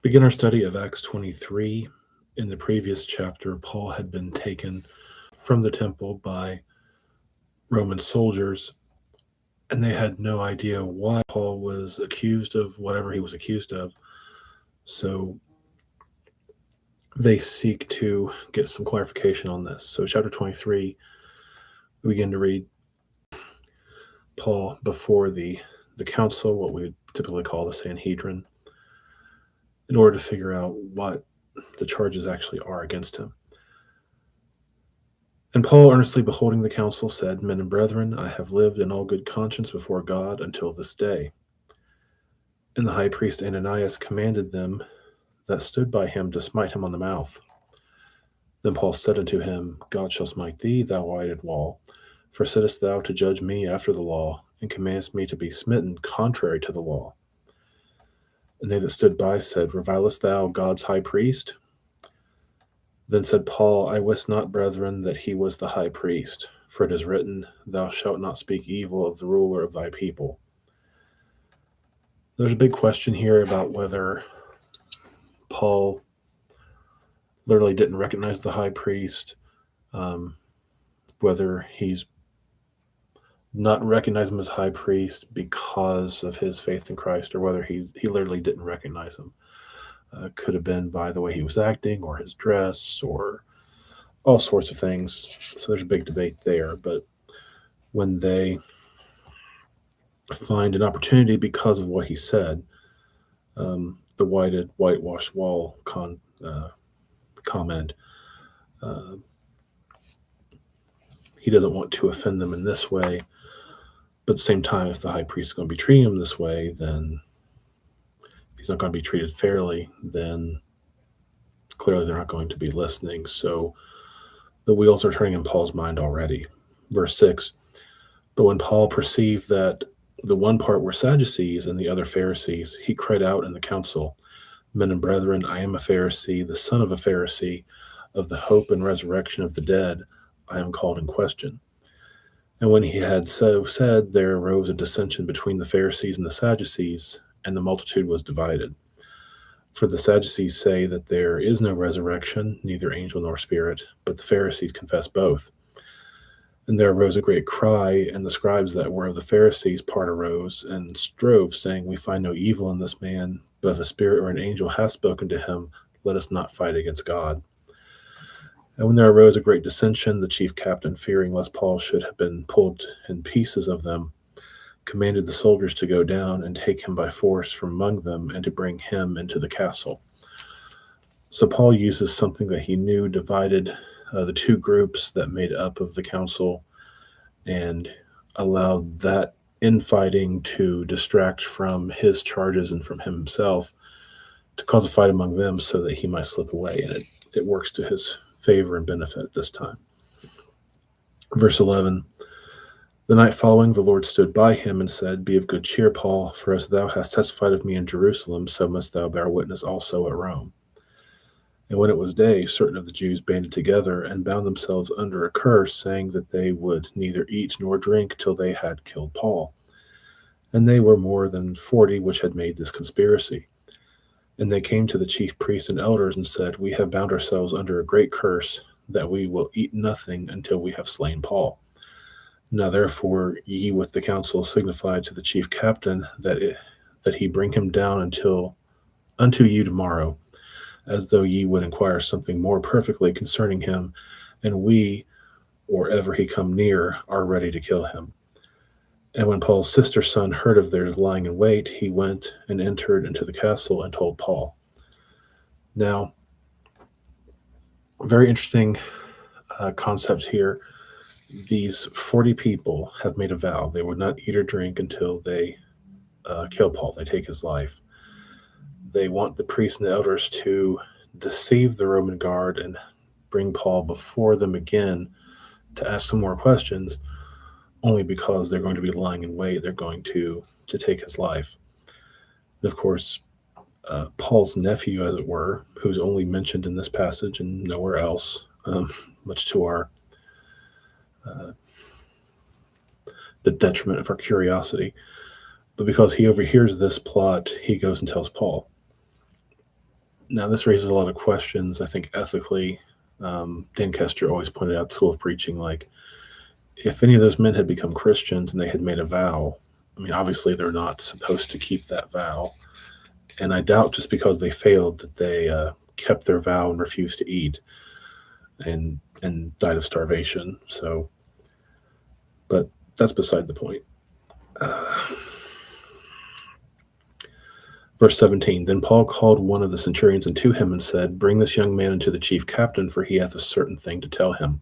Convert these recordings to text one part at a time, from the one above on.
Begin our study of Acts 23. In the previous chapter, Paul had been taken from the temple by Roman soldiers, and they had no idea why Paul was accused of whatever he was accused of. So they seek to get some clarification on this. So, chapter 23, we begin to read Paul before the council, what we would typically call the Sanhedrin, in order to figure out what the charges actually are against him. And Paul, earnestly beholding the council, said, Men and brethren, I have lived in all good conscience before God until this day. And the high priest Ananias commanded them that stood by him to smite him on the mouth. Then Paul said unto him, God shall smite thee, thou whited wall. For sittest thou to judge me after the law, and commandest me to be smitten contrary to the law? And they that stood by said, Revilest thou God's high priest? Then said Paul, I wist not, brethren, that he was the high priest, for it is written, Thou shalt not speak evil of the ruler of thy people. There's a big question here about whether Paul literally didn't recognize the high priest, whether he's not recognize him as high priest because of his faith in Christ, or whether he literally didn't recognize him. Could have been by the way he was acting, or his dress, or all sorts of things. So there's a big debate there. But when they find an opportunity because of what he said, the whitewashed wall comment, he doesn't want to offend them in this way. But at the same time, if the high priest is going to be treating him this way, then he's not going to be treated fairly, then clearly they're not going to be listening. So the wheels are turning in Paul's mind already. Verse 6, But when Paul perceived that the one part were Sadducees and the other Pharisees, he cried out in the council, Men and brethren, I am a Pharisee, the son of a Pharisee, of the hope and resurrection of the dead, I am called in question. And when he had so said, there arose a dissension between the Pharisees and the Sadducees, and the multitude was divided. For the Sadducees say that there is no resurrection, neither angel nor spirit, but the Pharisees confess both. And there arose a great cry, and the scribes that were of the Pharisees part arose and strove, saying, We find no evil in this man, but if a spirit or an angel hath spoken to him, let us not fight against God. And when there arose a great dissension, the chief captain, fearing lest Paul should have been pulled in pieces of them, commanded the soldiers to go down and take him by force from among them and to bring him into the castle. So Paul uses something that he knew divided the two groups that made up of the council, and allowed that infighting to distract from his charges and from himself, to cause a fight among them so that he might slip away. And it works to his favor and benefit this time. Verse 11, The night following, the Lord stood by him and said, Be of good cheer, Paul, for as thou hast testified of me in Jerusalem, so must thou bear witness also at Rome. And when it was day, certain of the Jews banded together and bound themselves under a curse, saying that they would neither eat nor drink till they had killed Paul. And they were more than 40 which had made this conspiracy. And they came to the chief priests and elders and said, We have bound ourselves under a great curse, that we will eat nothing until we have slain Paul. Now therefore ye with the council signified to the chief captain that he bring him down unto you tomorrow, as though ye would inquire something more perfectly concerning him, and we, or ever he come near, are ready to kill him. And when Paul's sister's son heard of their lying in wait, he went and entered into the castle and told Paul. Now, very interesting concept here. These 40 people have made a vow. They would not eat or drink until they kill Paul. They take his life. They want the priests and the elders to deceive the Roman guard and bring Paul before them again to ask some more questions, only because they're going to be lying in wait. They're going to take his life. And of course, Paul's nephew, as it were, who's only mentioned in this passage and nowhere else, much to our the detriment of our curiosity. But because he overhears this plot, he goes and tells Paul. Now, this raises a lot of questions, I think, ethically. Dan Kester always pointed out, School of Preaching, like, if any of those men had become Christians and they had made a vow, I mean, obviously they're not supposed to keep that vow. And I doubt just because they failed that they kept their vow and refused to eat and died of starvation. So, but that's beside the point. Verse 17, then Paul called one of the centurions unto him and said, bring this young man unto the chief captain, for he hath a certain thing to tell him.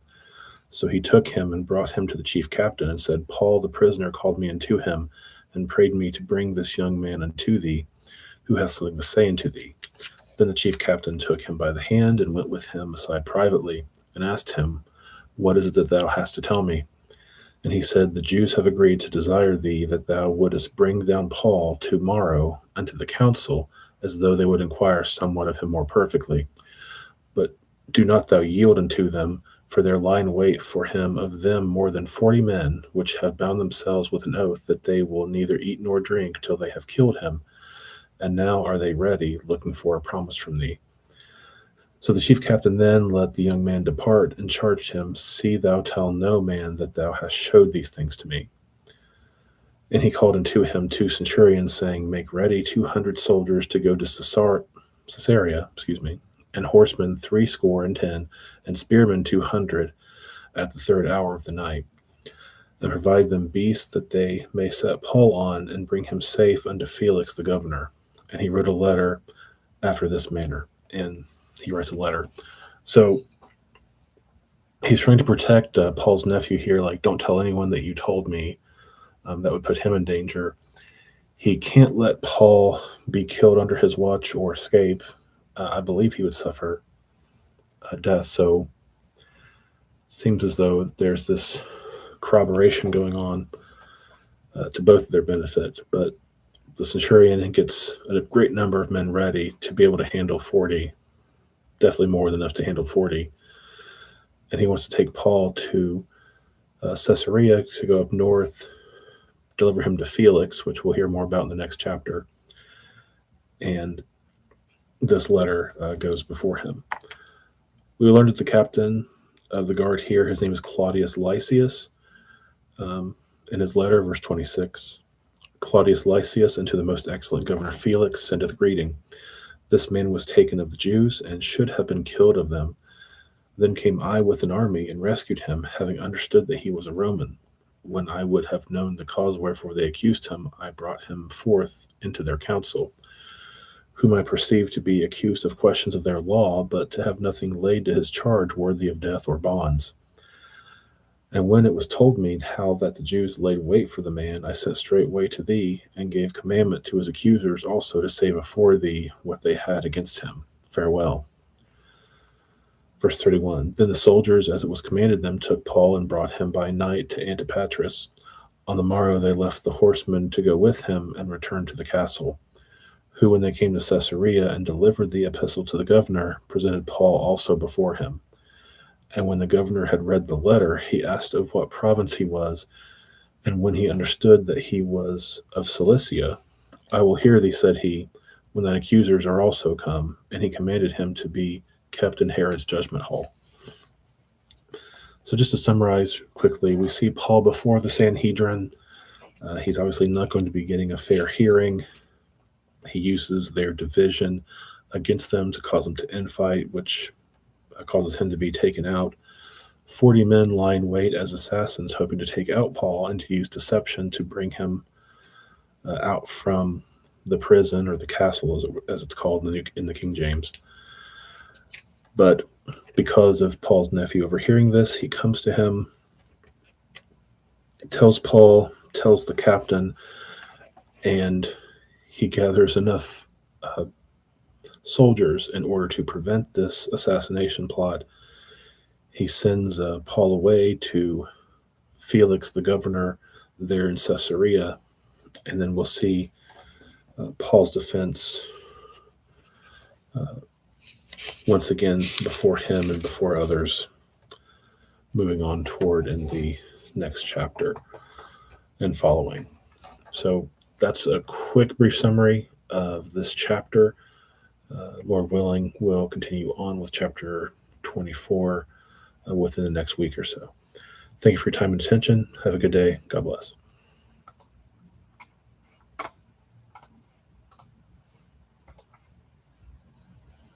So he took him and brought him to the chief captain and said, Paul the prisoner called me unto him and prayed me to bring this young man unto thee, who hath something to say unto thee. Then the chief captain took him by the hand and went with him aside privately and asked him, what is it that thou hast to tell me? And he said, the Jews have agreed to desire thee that thou wouldest bring down Paul tomorrow unto the council, as though they would inquire somewhat of him more perfectly. But do not thou yield unto them, for there lie in wait for him of them more than 40 men, which have bound themselves with an oath that they will neither eat nor drink till they have killed him. And now are they ready, looking for a promise from thee. So the chief captain then let the young man depart and charged him, see thou tell no man that thou hast showed these things to me. And he called unto him 2 centurions, saying, make ready 200 soldiers to go to Caesarea, and horsemen 70, and spearmen 200 at the 3rd hour of the night. And provide them beasts that they may set Paul on and bring him safe unto Felix the governor. And he wrote a letter after this manner. And he writes a letter. So he's trying to protect Paul's nephew here. Like, don't tell anyone that you told me. That would put him in danger. He can't let Paul be killed under his watch or escape. I believe he would suffer death. So it seems as though there's this corroboration going on to both of their benefit. But the centurion gets a great number of men ready to be able to handle 40. Definitely more than enough to handle 40. And he wants to take Paul to Caesarea to go up north, deliver him to Felix, which we'll hear more about in the next chapter. And this letter goes before him. We learned that the captain of the guard here, his name is Claudius Lysias. In his letter, verse 26, Claudius Lysias, unto the most excellent governor Felix, sendeth greeting. This man was taken of the Jews, and should have been killed of them. Then came I with an army, and rescued him, having understood that he was a Roman. When I would have known the cause wherefore they accused him, I brought him forth into their council, whom I perceived to be accused of questions of their law, but to have nothing laid to his charge worthy of death or bonds. And when it was told me how that the Jews laid wait for the man, I sent straightway to thee, and gave commandment to his accusers also to say before thee what they had against him. Farewell. Verse 31, then the soldiers, as it was commanded them, took Paul and brought him by night to Antipatris. On the morrow they left the horsemen to go with him, and returned to the castle, who, when they came to Caesarea and delivered the epistle to the governor, presented Paul also before him. And when the governor had read the letter, he asked of what province he was. And when he understood that he was of Cilicia, I will hear thee, said he, when thine accusers are also come. And he commanded him to be kept in Herod's judgment hall. So just to summarize quickly, we see Paul before the Sanhedrin. He's obviously not going to be getting a fair hearing. He uses their division against them to cause them to infight, which causes him to be taken out. 40 men lie in wait as assassins, hoping to take out Paul and to use deception to bring him out from the prison, or the castle as it's called in the King James. But because of Paul's nephew overhearing this, he comes to him, tells the captain, and he gathers enough soldiers in order to prevent this assassination plot. He sends Paul away to Felix the governor there in Caesarea, and then we'll see Paul's defense once again before him and before others, moving on toward in the next chapter and following. So that's a quick, brief summary of this chapter. Lord willing, we'll continue on with chapter 24 within the next week or so. Thank you for your time and attention. Have a good day. God bless.